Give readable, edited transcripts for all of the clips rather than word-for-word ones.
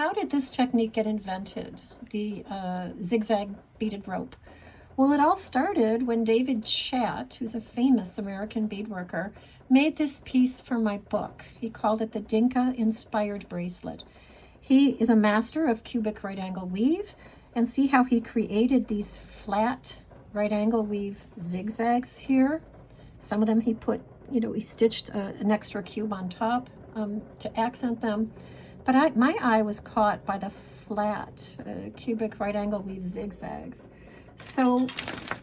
how did this technique get invented, the zigzag beaded rope? Well, it all started when David Chatt, who's a famous American beadworker, made this piece for my book. He called it the Dinka-inspired bracelet. He is a master of cubic right angle weave, and see how he created these flat right angle weave zigzags here. Some of them he put, he stitched an extra cube on top to accent them. But my eye was caught by the flat cubic right angle weave zigzags. So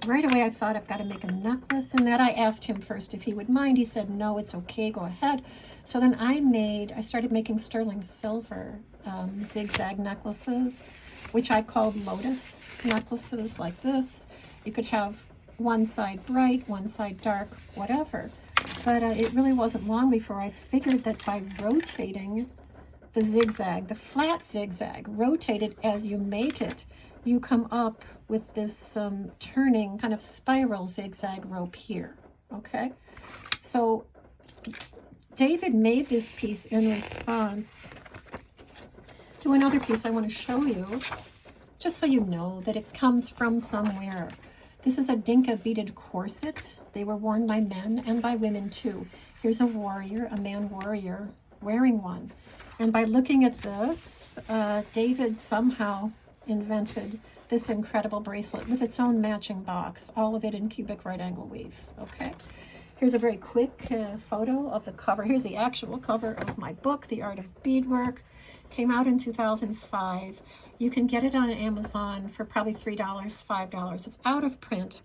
right away I thought, I've got to make a necklace. And that I asked him first if he would mind. He said, no, it's okay, go ahead. So then I started making sterling silver zigzag necklaces, which I called lotus necklaces, like this. You could have one side bright, one side dark, whatever. But it really wasn't long before I figured that by rotating the zigzag, the flat zigzag, rotated as you make it, you come up with this turning kind of spiral zigzag rope here, okay? So David made this piece in response to another piece I want to show you, just so you know that it comes from somewhere. This is a Dinka beaded corset. They were worn by men and by women too. Here's a warrior, a man warrior, wearing one. And by looking at this, David somehow invented this incredible bracelet with its own matching box, all of it in cubic right angle weave, okay? Here's a very quick photo of the cover. Here's the actual cover of my book, The Art of Beadwork. Came out in 2005. You can get it on Amazon for probably $3, $5. It's out of print.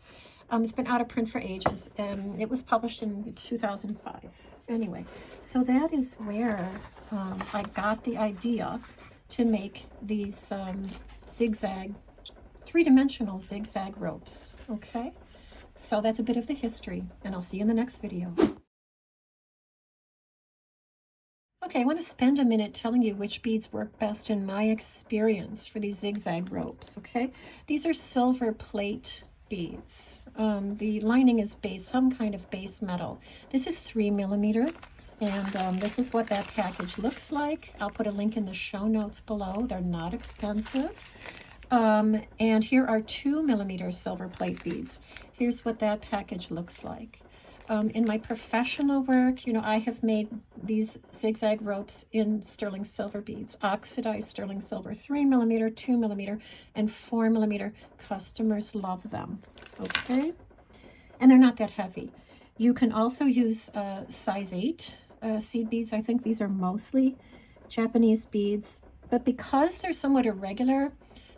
It's been out of print for ages. It was published in 2005. Anyway, so that is where I got the idea to make these zigzag, three-dimensional zigzag ropes, okay? So that's a bit of the history, and I'll see you in the next video. Okay, I want to spend a minute telling you which beads work best in my experience for these zigzag ropes, okay? These are silver plate beads. The lining is some kind of base metal. This is 3mm, and this is what that package looks like. I'll put a link in the show notes below. They're not expensive. And here are 2mm silver plate beads. Here's what that package looks like. In my professional work, I have made these zigzag ropes in sterling silver beads, oxidized sterling silver, 3mm, 2mm, and 4mm. Customers love them, okay? And they're not that heavy. You can also use size 8 seed beads. I think these are mostly Japanese beads, but because they're somewhat irregular,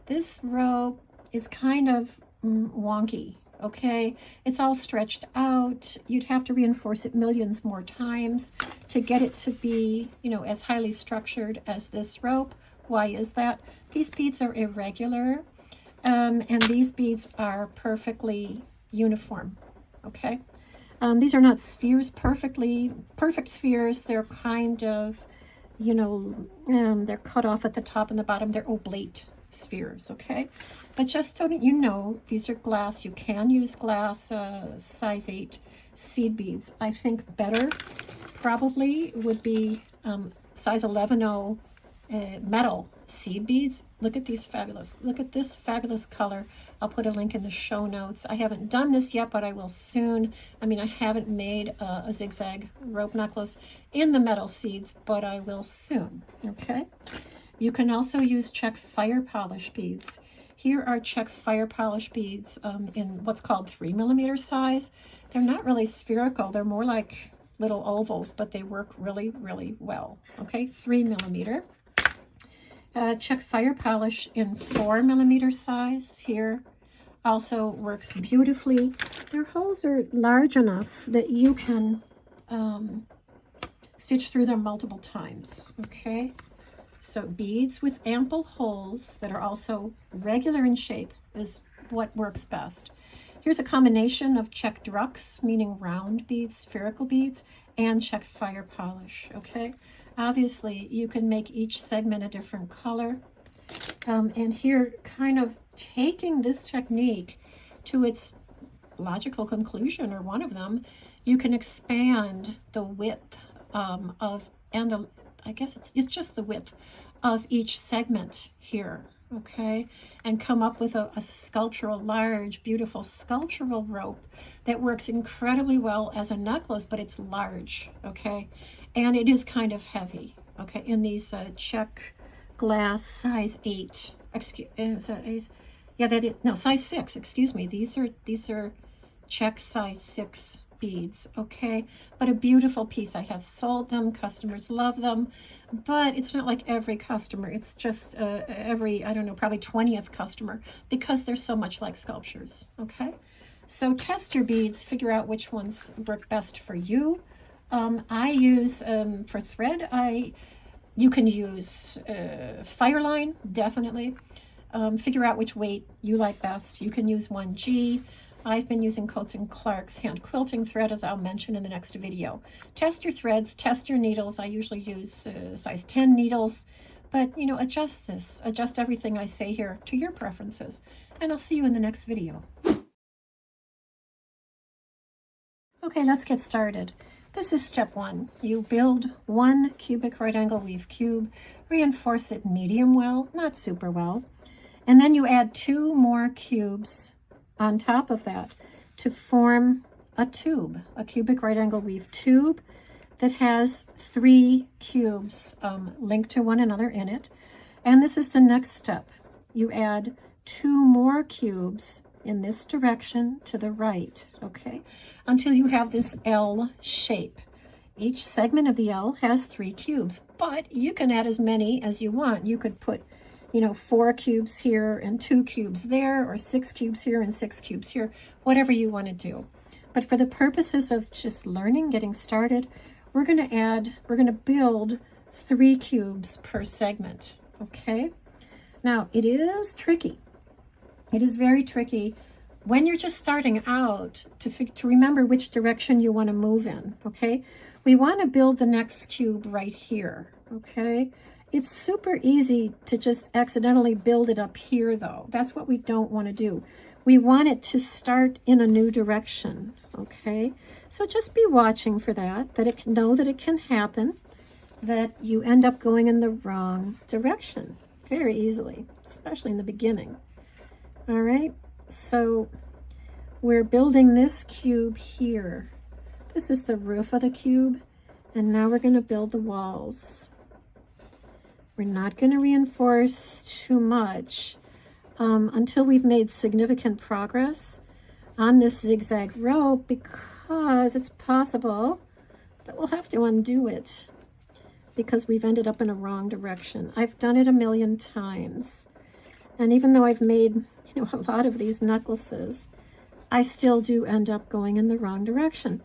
this rope is kind of wonky. Okay, it's all stretched out. You'd have to reinforce it millions more times to get it to be, as highly structured as this rope. Why is that? These beads are irregular, and these beads are perfectly uniform, okay? These are not spheres, perfect spheres. They're kind of, they're cut off at the top and the bottom. They're oblate spheres, okay? But just so that you know, these are glass. You can use glass size 8 seed beads. I think better probably would be size 11.0 metal seed beads. Look at these fabulous. Look at this fabulous color. I'll put a link in the show notes. I haven't done this yet, but I will soon. I haven't made a zigzag rope necklace in the metal seeds, but I will soon, okay? You can also use Czech Fire Polish beads. Here are Czech Fire Polish beads in what's called 3mm size. They're not really spherical. They're more like little ovals, but they work really, really well. Okay, 3mm. Czech Fire Polish in 4mm size here also works beautifully. Their holes are large enough that you can stitch through them multiple times, okay? So beads with ample holes that are also regular in shape is what works best. Here's a combination of Czech druks, meaning round beads, spherical beads, and Czech Fire Polish, okay? Obviously, you can make each segment a different color. And here, kind of taking this technique to its logical conclusion, or one of them, you can expand the width I guess it's just the width of each segment here, okay, and come up with a sculptural, large, beautiful sculptural rope that works incredibly well as a necklace, but it's large, okay, and it is kind of heavy, okay, in these Czech glass size 8, yeah, that is, no, size 6, excuse me. These are Czech size 6 beads, okay? But a beautiful piece. I have sold them. Customers love them. But it's not like every customer. It's just every, I don't know, probably 20th customer, because they're so much like sculptures, okay? So test your beads. Figure out which ones work best for you. I use, for thread, you can use Fireline, definitely. Figure out which weight you like best. You can use 1G. I've been using Coats & Clark's hand quilting thread, as I'll mention in the next video. Test your threads, test your needles. I usually use size 10 needles, but you know, adjust this, adjust everything I say here to your preferences, and I'll see you in the next video. Okay, let's get started. This is step 1. You build 1 cubic right angle weave cube, reinforce it medium well, not super well, and then you add 2 more cubes on top of that to form a tube, a cubic right angle weave tube that has 3 cubes linked to one another in it. And this is the next step. You add 2 more cubes in this direction to the right, okay, until you have this L shape. Each segment of the L has 3 cubes, but you can add as many as you want. You could put, you know, 4 cubes here and 2 cubes there, or 6 cubes here and 6 cubes here, whatever you want to do. But for the purposes of just learning, getting started, we're going to build 3 cubes per segment, okay? Now, it is tricky. It is very tricky when you're just starting out to remember which direction you want to move in, okay? We want to build the next cube right here, okay? It's super easy to just accidentally build it up here, though. That's what we don't want to do. We want it to start in a new direction, okay? So just be watching for that, know that it can happen, that you end up going in the wrong direction very easily, especially in the beginning. All right, so we're building this cube here. This is the roof of the cube, and now we're going to build the walls. We're not going to reinforce too much until we've made significant progress on this zigzag rope, because it's possible that we'll have to undo it because we've ended up in a wrong direction. I've done it a million times, and even though I've made, you know, a lot of these necklaces, I still do end up going in the wrong direction.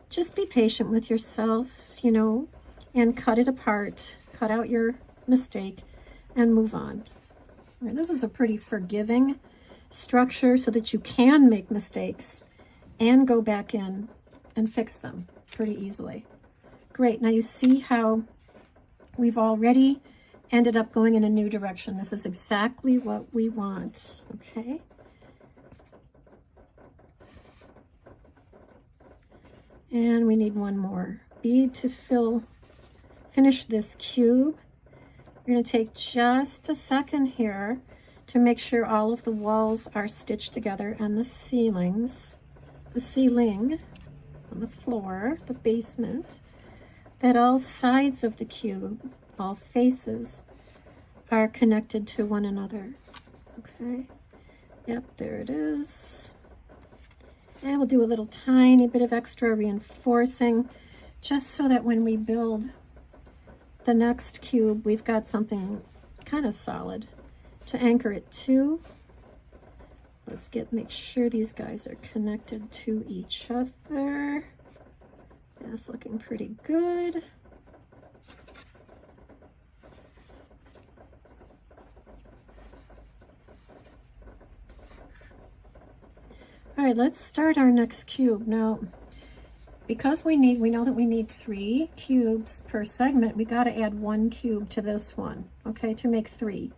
Just be patient with yourself, you know, and cut it apart, cut out your mistake, and move on. All right, this is a pretty forgiving structure so that you can make mistakes and go back in and fix them pretty easily. Great. Now you see how we've already ended up going in a new direction. This is exactly what we want, okay? And we need 1 more bead to finish this cube. We're going to take just a second here to make sure all of the walls are stitched together, and the ceiling on the floor, the basement, that all sides of the cube, all faces, are connected to one another. Okay, yep, there it is. And we'll do a little tiny bit of extra reinforcing, just so that when we build the next cube, we've got something kind of solid to anchor it to. Let's make sure these guys are connected to each other. That's looking pretty good. All right, let's start our next cube. Now, because we know that we need 3 cubes per segment, we got to add 1 cube to this one, okay, to make 3.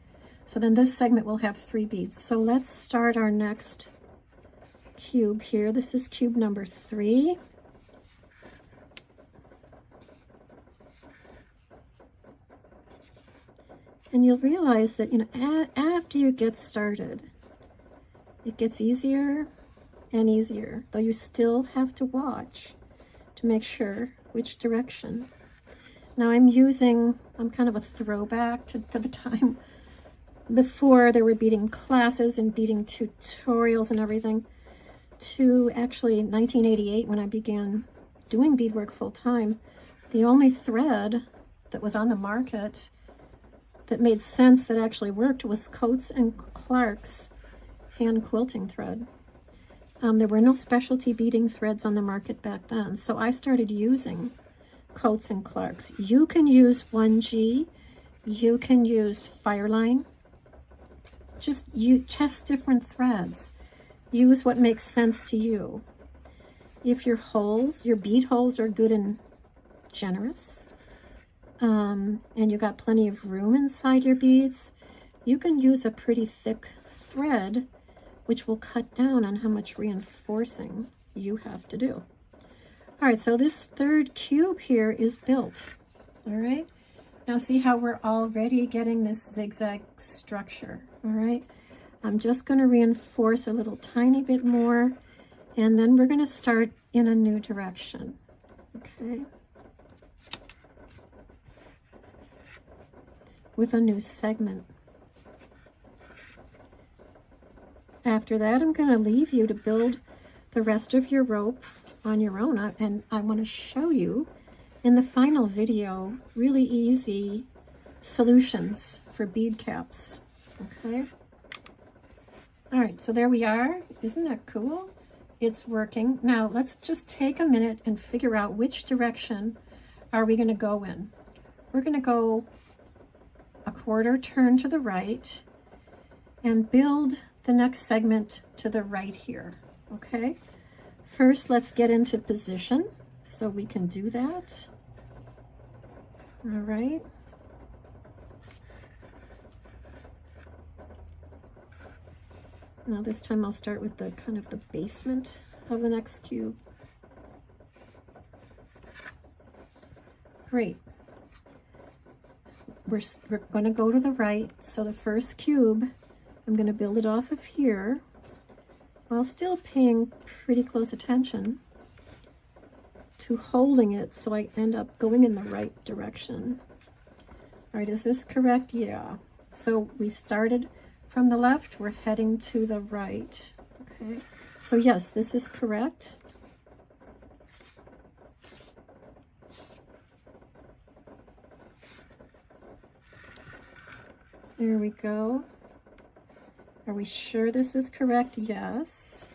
So then this segment will have 3 beads. So let's start our next cube here. This is cube number 3. And you'll realize that, you know, after you get started, it gets easier and easier, though you still have to watch to make sure which direction. Now I'm kind of a throwback to the time before there were beading classes and beading tutorials and everything, to actually 1988 when I began doing beadwork full time. The only thread that was on the market that made sense, that actually worked, was Coats and Clark's hand quilting thread. There were no specialty beading threads on the market back then, so I started using Coats and Clark's. You can use 1G, you can use Fireline. Just you test different threads. Use what makes sense to you. If your holes, your bead holes, are good and generous, and you got plenty of room inside your beads, you can use a pretty thick thread, which will cut down on how much reinforcing you have to do. All right, so this third cube here is built. All right, now see how we're already getting this zigzag structure. All right, I'm just going to reinforce a little tiny bit more, and then we're going to start in a new direction. Okay, with a new segment. After that, I'm going to leave you to build the rest of your rope on your own, and I want to show you in the final video really easy solutions for bead caps. Okay, all right, so there we are. Isn't that cool? It's working. Now let's just take a minute and figure out which direction are we going to go in. We're going to go a quarter turn to the right and build the next segment to the right here. Okay, first let's get into position so we can do that. All right, now this time I'll start with the kind of the basement of the next cube. Great. We're going to go to the right, so the first cube, I'm going to build it off of here while still paying pretty close attention to holding it so I end up going in the right direction. All right, is this correct? Yeah. So we started from the left, we're heading to the right. Okay, so yes, this is correct. There we go. Are we sure this is correct? Yes.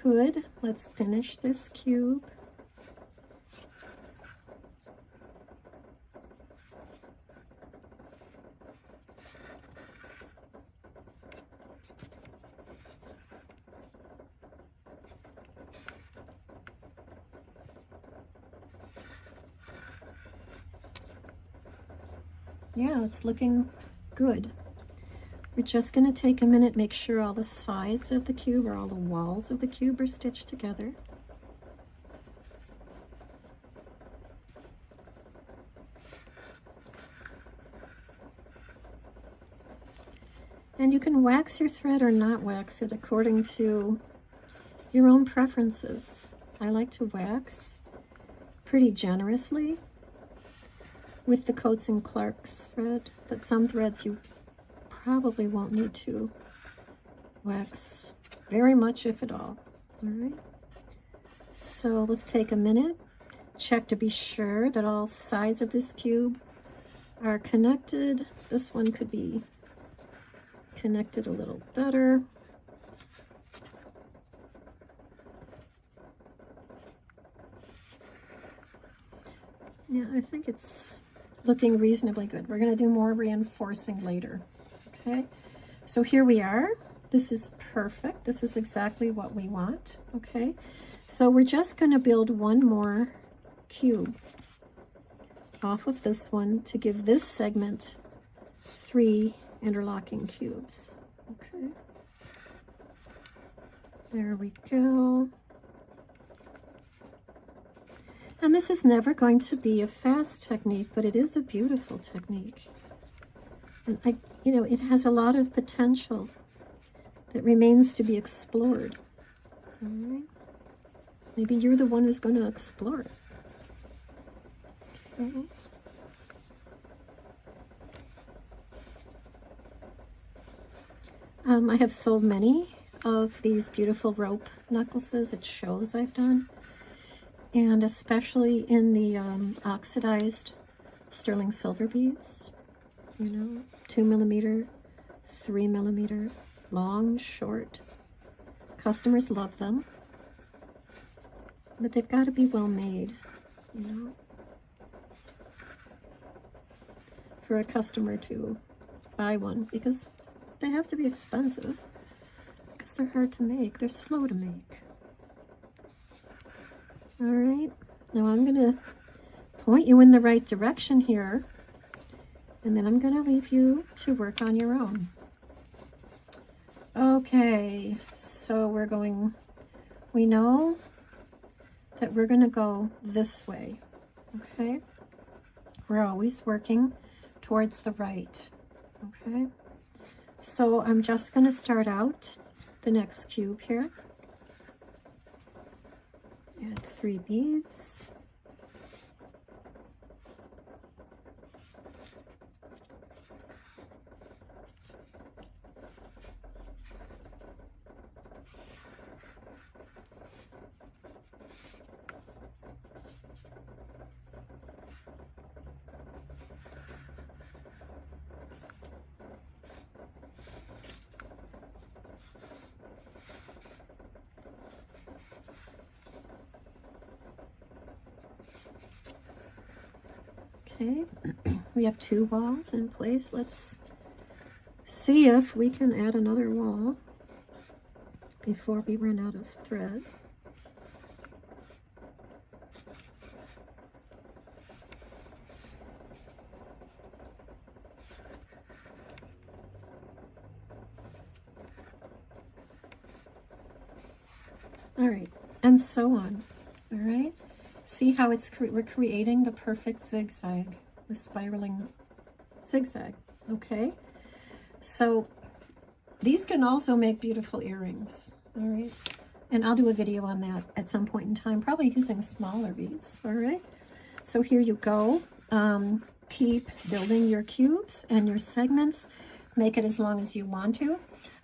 Good. Let's finish this cube. Yeah, it's looking good. We're just going to take a minute, make sure all the sides of the cube or all the walls of the cube are stitched together. And you can wax your thread or not wax it according to your own preferences. I like to wax pretty generously with the Coats and Clark's thread, but some threads you probably won't need to wax very much, if at all. All right, so let's take a minute, check to be sure that all sides of this cube are connected. This one could be connected a little better. Yeah, I think it's looking reasonably good. We're going to do more reinforcing later. Okay, so here we are. This is perfect. This is exactly what we want. Okay, so we're just going to build one more cube. off of this one to give this segment 3 interlocking cubes. Okay. There we go. And this is never going to be a fast technique, but it is a beautiful technique. And it has a lot of potential that remains to be explored. All right. Maybe you're the one who's going to explore it. Okay. I have sold many of these beautiful rope necklaces at shows I've done, and especially in the oxidized sterling silver beads, 2mm, 3mm, long, short. Customers love them, but they've got to be well made, for a customer to buy one, because they have to be expensive, because they're hard to make. They're slow to make. All right, now I'm going to point you in the right direction here, and then I'm going to leave you to work on your own. Okay, so we know that we're going to go this way, okay? We're always working towards the right, okay? So I'm just going to start out the next cube here. Add 3 beads. Okay, we have 2 walls in place. Let's see if we can add another wall before we run out of thread. All right, and so on. All right. See how we're creating the perfect zigzag, the spiraling zigzag, okay? So these can also make beautiful earrings, all right? And I'll do a video on that at some point in time, probably using smaller beads, all right? So here you go. Keep building your cubes and your segments. Make it as long as you want to.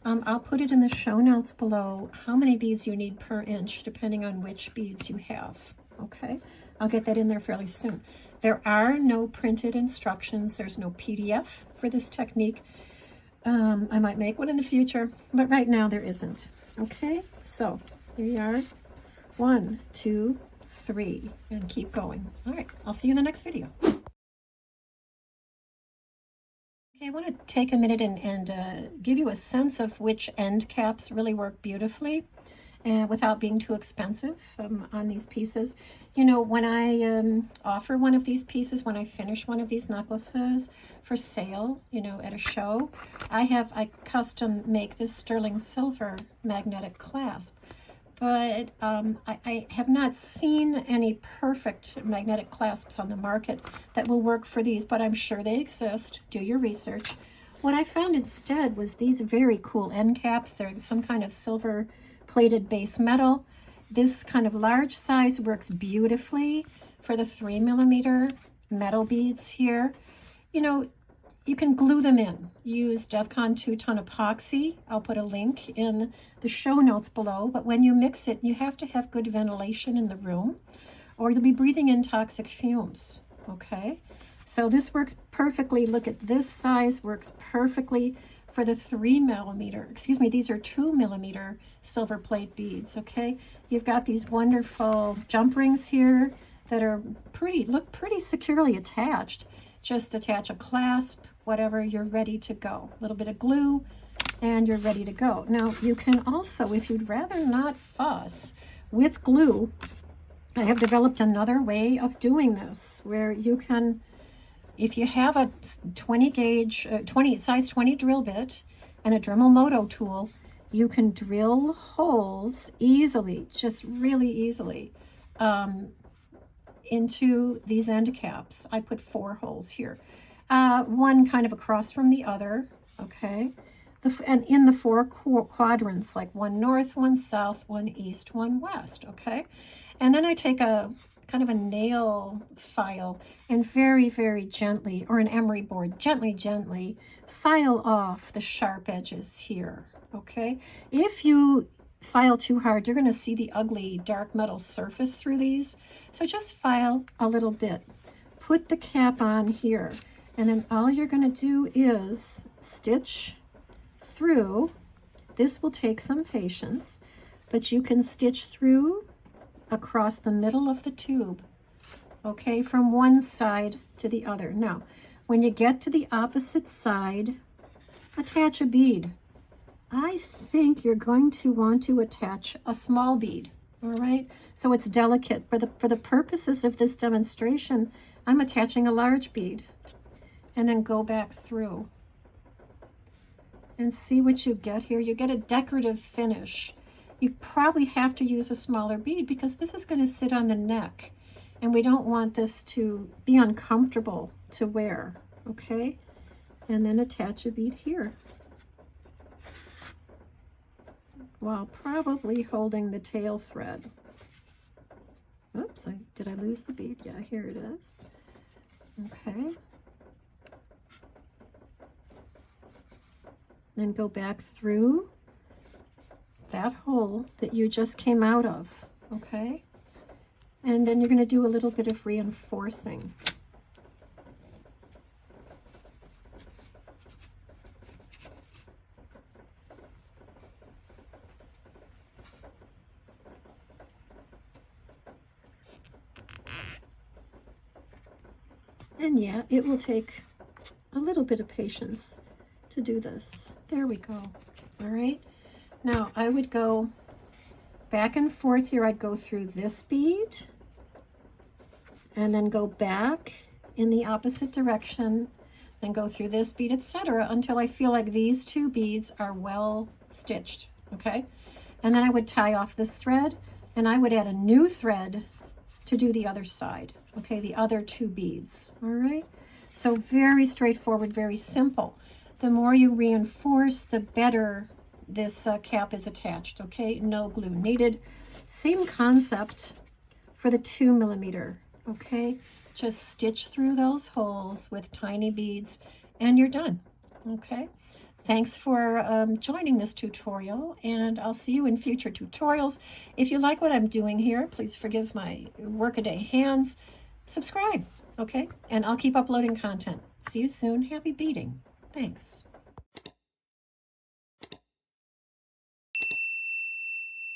I'll put it in the show notes below how many beads you need per inch, depending on which beads you have. Okay, I'll get that in there fairly soon. There are no printed instructions. There's no PDF for this technique. I might make one in the future, but right now there isn't. Okay, so here you are. 1, 2, 3, and keep going. All right, I'll see you in the next video. Okay, I want to take a minute and give you a sense of which end caps really work beautifully. Without being too expensive on these pieces. When I offer one of these pieces, when I finish one of these necklaces for sale, at a show, I custom make this sterling silver magnetic clasp. But I have not seen any perfect magnetic clasps on the market that will work for these, but I'm sure they exist. Do your research. What I found instead was these very cool end caps. They're some kind of silver plated base metal. This kind of large size works beautifully for the 3mm metal beads here. You can glue them in. Use DevCon 2-ton epoxy. I'll put a link in the show notes below, but when you mix it, you have to have good ventilation in the room or you'll be breathing in toxic fumes, okay? So this works perfectly. Look at this size, works perfectly for the 3mm, excuse me, these are 2mm silver plate beads, okay? You've got these wonderful jump rings here that are look pretty securely attached. Just attach a clasp, whatever, you're ready to go. A little bit of glue, and you're ready to go. Now, you can also, if you'd rather not fuss with glue, I have developed another way of doing this, where you can if you have a 20 gauge, size 20 drill bit and a Dremel Moto tool, you can drill holes easily, just really easily, into these end caps. I put 4 holes here, one kind of across from the other, okay? And in the 4 quadrants, like one north, one south, one east, one west, okay? And then I take a kind of a nail file and very, very gently, or an emery board, gently file off the sharp edges here, okay? If you file too hard, you're going to see the ugly dark metal surface through these. So just file a little bit. Put the cap on here, and then all you're going to do is stitch through. This will take some patience, but you can stitch through across the middle of the tube, okay, from one side to the other. Now, when you get to the opposite side, attach a bead. I think you're going to want to attach a small bead, all right? So it's delicate. For the purposes of this demonstration, I'm attaching a large bead, and then go back through and see what you get here. You get a decorative finish. You probably have to use a smaller bead because this is going to sit on the neck, and we don't want this to be uncomfortable to wear, okay? And then attach a bead here, while probably holding the tail thread. Oops, did I lose the bead? Yeah, here it is. Okay. Then go back through that hole that you just came out of, okay? And then you're going to do a little bit of reinforcing. And yeah, it will take a little bit of patience to do this. There we go. All right. Now I would go back and forth here. I'd go through this bead and then go back in the opposite direction, then go through this bead, etc., until I feel like these 2 beads are well stitched, okay? And then I would tie off this thread, and I would add a new thread to do the other side, okay, the other 2 beads, all right? So very straightforward, very simple. The more you reinforce, the better this cap is attached, okay? No glue needed. Same concept for the 2 millimeter, okay? Just stitch through those holes with tiny beads and you're done, okay? Thanks for joining this tutorial, and I'll see you in future tutorials. If you like what I'm doing here, please forgive my workaday hands. Subscribe, okay? And I'll keep uploading content. See you soon. Happy beading. Thanks.